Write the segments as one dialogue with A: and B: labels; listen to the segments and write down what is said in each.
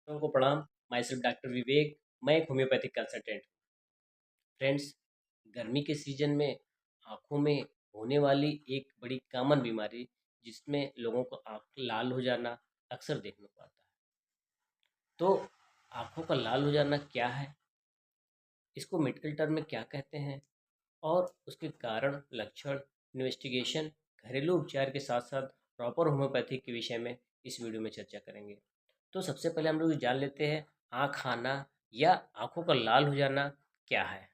A: लोगों को प्रणाम। माई सेल्फ डॉक्टर विवेक। मैं एक होम्योपैथिक कंसल्टेंट। फ्रेंड्स, गर्मी के सीजन में आँखों में होने वाली एक बड़ी कॉमन बीमारी जिसमें लोगों को आँख लाल हो जाना अक्सर देखने को आता है। तो आँखों का लाल हो जाना क्या है, इसको मेडिकल टर्म में क्या कहते हैं और उसके कारण, लक्षण, इन्वेस्टिगेशन, घरेलू उपचार के साथ साथ प्रॉपर होम्योपैथिक के विषय में इस वीडियो में चर्चा करेंगे। तो सबसे पहले हम लोग जान लेते हैं आँख आना या आँखों का लाल हो जाना क्या है।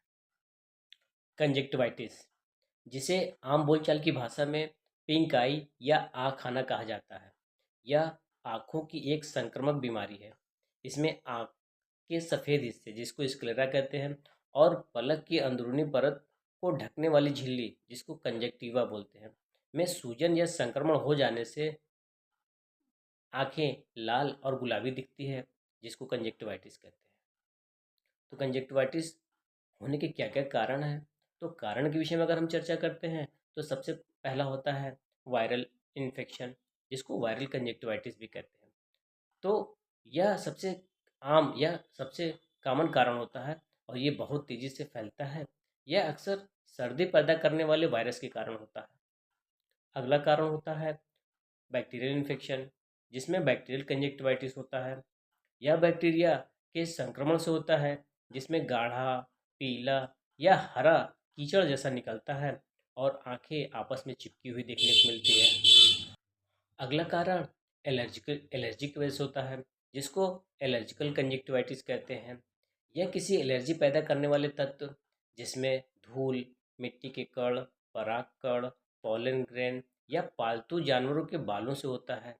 A: कंजक्टिवाइटिस, जिसे आम बोलचाल की भाषा में पिंक आई या आँख आना कहा जाता है, यह आँखों की एक संक्रामक बीमारी है। इसमें आँख के सफ़ेद हिस्से, जिसको स्क्लेरा कहते हैं, और पलक की अंदरूनी परत को ढकने वाली झिल्ली, जिसको कंजक्टिवा बोलते हैं, में सूजन या संक्रमण हो जाने से आंखें लाल और गुलाबी दिखती है, जिसको कंजक्टिवाइटिस कहते हैं। तो कंजक्टिवाइटिस होने के क्या क्या कारण हैं? तो कारण के विषय में अगर हम चर्चा करते हैं तो सबसे पहला होता है वायरल इन्फेक्शन, जिसको वायरल कंजक्टिवाइटिस भी कहते हैं। तो यह सबसे आम या सबसे कॉमन कारण होता है और ये बहुत तेज़ी से फैलता है। यह अक्सर सर्दी पैदा करने वाले वायरस के कारण होता है। अगला कारण होता है बैक्टीरियल इन्फेक्शन, जिसमें बैक्टीरियल कंजक्टिवाइटिस होता है। यह बैक्टीरिया के संक्रमण से होता है, जिसमें गाढ़ा, पीला या हरा कीचड़ जैसा निकलता है और आंखें आपस में चिपकी हुई देखने को मिलती है। अगला कारण एलर्जी की वजह से होता है, जिसको एलर्जिकल कंजक्टिवाइटिस कहते हैं। यह किसी एलर्जी पैदा करने वाले तत्व, जिसमें धूल, मिट्टी के कण, पराग कण, पॉलन ग्रेन या पालतू जानवरों के बालों से होता है।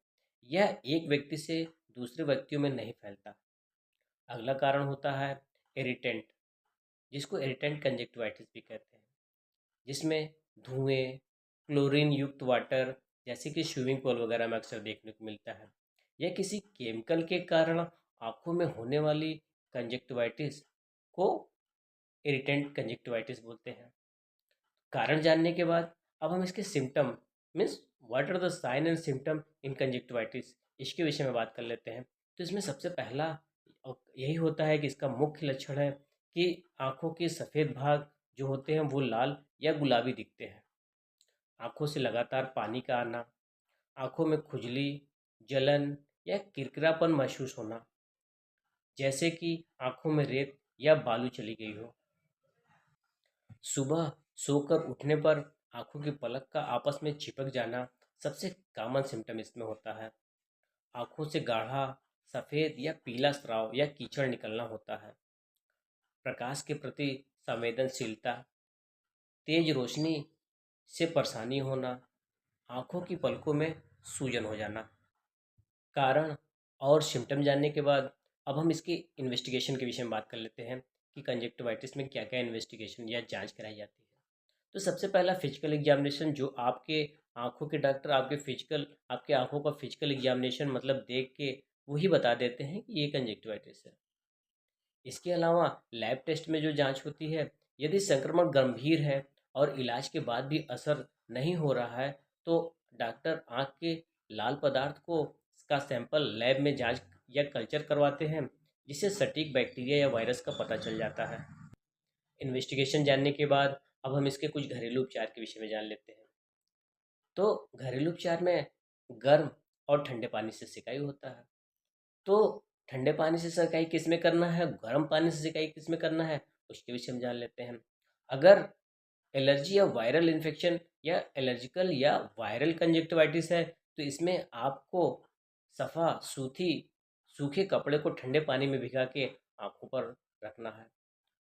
A: यह एक व्यक्ति से दूसरे व्यक्तियों में नहीं फैलता। अगला कारण होता है इरिटेंट, जिसको इरिटेंट कंजक्टिवाइटिस भी कहते हैं, जिसमें धुएं, क्लोरीन युक्त वाटर, जैसे कि स्विमिंग पूल वगैरह में अक्सर देखने को मिलता है। यह किसी केमिकल के कारण आंखों में होने वाली कंजक्टिवाइटिस को इरिटेंट कंजक्टिवाइटिस बोलते हैं। कारण जानने के बाद अब हम इसके symptom, means what are the sign and symptom in conjunctivitis, इसके विषय में बात कर लेते हैं। तो इसमें सबसे पहला यही होता है कि इसका मुख्य लक्षण है कि आंखों के सफ़ेद भाग जो होते हैं वो लाल या गुलाबी दिखते हैं। आंखों से लगातार पानी का आना, आंखों में खुजली, जलन या किरकिरापन महसूस होना, जैसे कि आंखों में रेत या बालू चली गई हो। सुबह सोकर उठने पर आंखों की पलक का आपस में चिपक जाना सबसे कॉमन सिम्टम इसमें होता है। आंखों से गाढ़ा सफ़ेद या पीला स्राव या कीचड़ निकलना होता है। प्रकाश के प्रति संवेदनशीलता, तेज रोशनी से परेशानी होना, आंखों की पलकों में सूजन हो जाना। कारण और सिम्टम जानने के बाद अब हम इसकी इन्वेस्टिगेशन के विषय में बात कर लेते हैं कि कंजक्टिवाइटिस में क्या क्या इन्वेस्टिगेशन या जांच कराई जाती है। तो सबसे पहला फिजिकल एग्जामिनेशन, जो आपके आंखों के डॉक्टर आपके आंखों का फिजिकल एग्जामिनेशन मतलब देख के वही बता देते हैं कि ये कंजक्टिवाइटिस है। इसके अलावा लैब टेस्ट में जो जांच होती है, यदि संक्रमण गंभीर है और इलाज के बाद भी असर नहीं हो रहा है तो डॉक्टर आंख के लाल पदार्थ को का सैंपल लैब में जांच या कल्चर करवाते हैं, जिससे सटीक बैक्टीरिया या वायरस का पता चल जाता है। इन्वेस्टिगेशन जानने के बाद अब हम इसके कुछ घरेलू उपचार के विषय में जान लेते हैं। तो घरेलू उपचार में गर्म और ठंडे पानी से सिकाई होता है। तो ठंडे पानी से सिकाई किस में करना है, गर्म पानी से सिकाई किस में करना है, उसके विषय में जान लेते हैं। अगर एलर्जी या वायरल इन्फेक्शन या एलर्जिकल या वायरल कंजक्टिवाइटिस है तो इसमें आपको सफ़ा सूथी सूखे कपड़े को ठंडे पानी में भिगा के आंखों पर रखना है।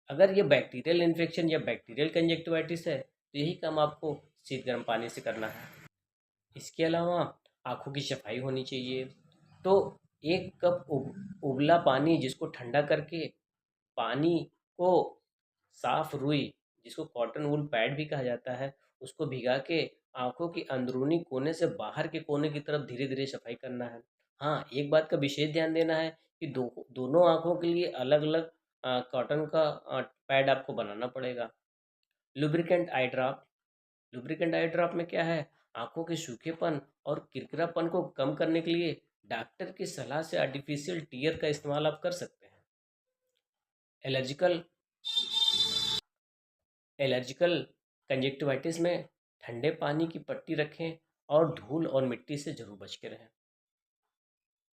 A: अगर ये बैक्टीरियल इन्फेक्शन या बैक्टीरियल कंजक्टिवाइटिस है तो यही काम आपको शीत गर्म पानी से करना है। इसके अलावा आँखों की सफाई होनी चाहिए। तो 1 कप उबला पानी, जिसको ठंडा करके पानी को साफ रुई, जिसको कॉटन वूल पैड भी कहा जाता है, उसको भिगा के आँखों की अंदरूनी कोने से बाहर के कोने की तरफ धीरे-धीरे सफाई करना है। हाँ, एक बात का विशेष ध्यान देना है कि दोनों आँखों के लिए अलग-अलग कॉटन का पैड आपको बनाना पड़ेगा। लुब्रिकेंट आई ड्रॉप, लुब्रिकेंट आई ड्रॉप में क्या है, आँखों के सूखेपन और किरकिरापन को कम करने के लिए डॉक्टर की सलाह से आर्टिफिशियल टीयर का इस्तेमाल आप कर सकते हैं। एलर्जिकल एलर्जिकल कंजक्टिवाइटिस में ठंडे पानी की पट्टी रखें और धूल और मिट्टी से जरूर बच के रहें।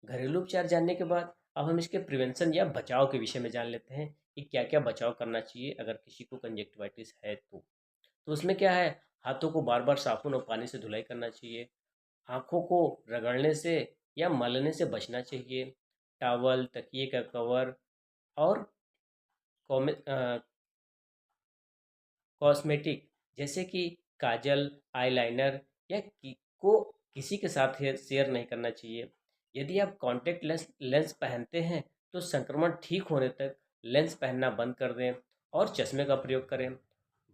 A: घरेलू उपचार जानने के बाद अब हम इसके प्रिवेंशन या बचाव के विषय में जान लेते हैं कि क्या क्या बचाव करना चाहिए अगर किसी को कंजक्टिवाइटिस है तो उसमें क्या है, हाथों को बार बार साबुन और पानी से धुलाई करना चाहिए। आँखों को रगड़ने से या मलने से बचना चाहिए। टॉवल, तकिए का कवर और कॉस्मेटिक जैसे कि काजल, आईलाइनर या को किसी के साथ शेयर नहीं करना चाहिए। यदि आप कॉन्टैक्ट लेंस लेंस पहनते हैं तो संक्रमण ठीक होने तक लेंस पहनना बंद कर दें और चश्मे का प्रयोग करें।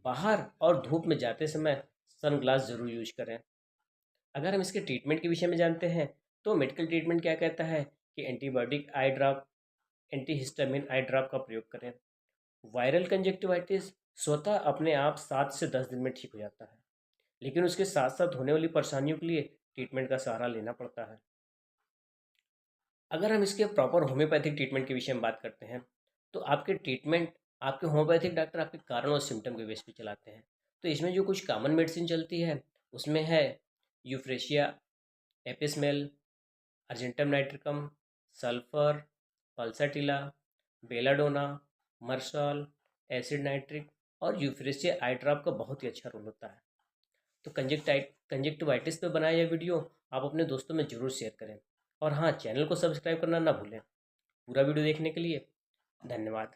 A: बाहर और धूप में जाते समय सनग्लास जरूर यूज करें। अगर हम इसके ट्रीटमेंट के विषय में जानते हैं तो मेडिकल ट्रीटमेंट क्या कहता है कि एंटीबायोटिक आई ड्रॉप, एंटीहिस्टामिन आई ड्रॉप का प्रयोग करें। वायरल कंजक्टिवाइटिस स्वतः अपने आप 7 से 10 दिन में ठीक हो जाता है, लेकिन उसके साथ साथ होने वाली परेशानियों के लिए ट्रीटमेंट का सहारा लेना पड़ता है। अगर हम इसके प्रॉपर होम्योपैथिक ट्रीटमेंट के विषय में बात करते हैं तो आपके होम्योपैथिक डॉक्टर आपके कारण और सिम्टम के बेस पे चलाते हैं। तो इसमें जो कुछ कॉमन मेडिसिन चलती है उसमें है euphrasia, apis mel, argentum nitricum, sulphur, pulsatilla, belladonna, merc sol, acid nitric और यूफ्रेशिया आई ड्रॉप का बहुत ही अच्छा रोल होता है। तो कंजक्टिवाइटिस पे बनाया यह वीडियो आप अपने दोस्तों में ज़रूर शेयर करें और हाँ, चैनल को सब्सक्राइब करना ना भूलें। पूरा वीडियो देखने के लिए धन्यवाद।